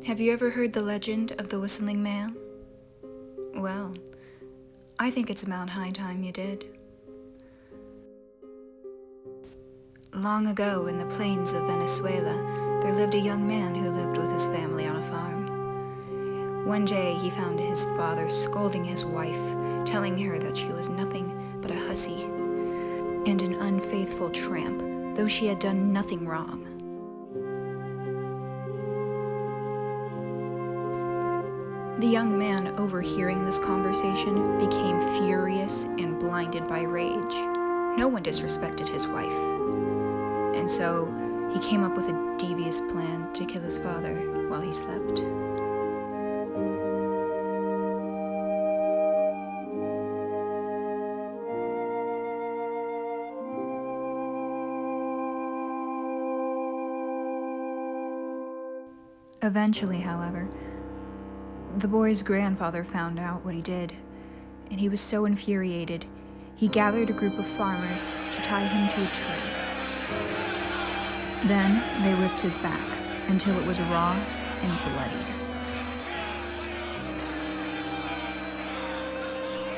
Have you ever heard the legend of the whistling man? Well, I think it's about high time you did. Long ago in the plains of Venezuela, there lived a young man who lived with his family on a farm. One day he found his father scolding his wife, telling her that she was nothing but a hussy and an unfaithful tramp, though she had done nothing wrong. The young man, overhearing this conversation, became furious and blinded by rage. No one disrespected his wife, and so he came up with a devious plan to kill his father while he slept. Eventually, however, the boy's grandfather found out what he did, and he was so infuriated, he gathered a group of farmers to tie him to a tree. Then they whipped his back until it was raw and bloodied.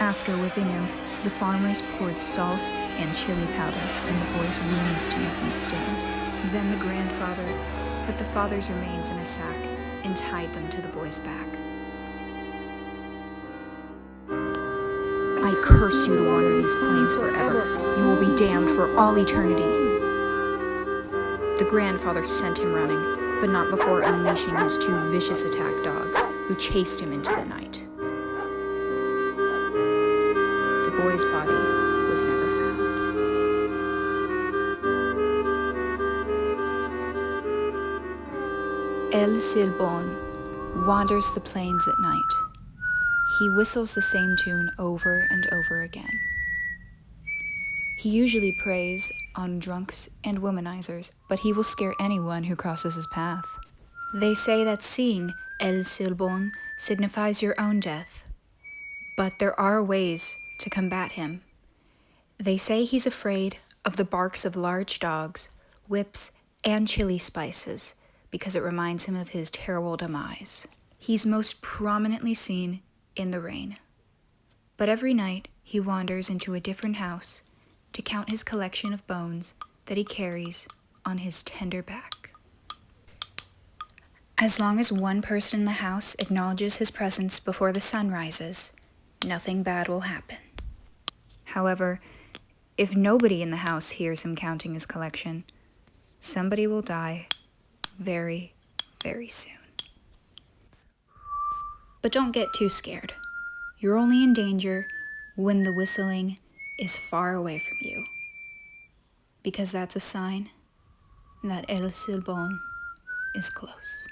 After whipping him, the farmers poured salt and chili powder in the boy's wounds to make them sting. Then the grandfather put the father's remains in a sack and tied them to the boy's back. I curse you to wander these plains forever. You will be damned for all eternity. The grandfather sent him running, but not before unleashing his two vicious attack dogs, who chased him into the night. The boy's body was never found. El Silbón wanders the plains at night. He whistles the same tune over and over again. He usually preys on drunks and womanizers, but he will scare anyone who crosses his path. They say that seeing El Silbón signifies your own death, but there are ways to combat him. They say he's afraid of the barks of large dogs, whips, and chili spices, because it reminds him of his terrible demise. He's most prominently seen in the rain. But every night he wanders into a different house to count his collection of bones that he carries on his tender back. As long as one person in the house acknowledges his presence before the sun rises, nothing bad will happen. However, if nobody in the house hears him counting his collection, somebody will die very, very soon. But don't get too scared. You're only in danger when the whistling is far away from you, because that's a sign that El Silbón is close.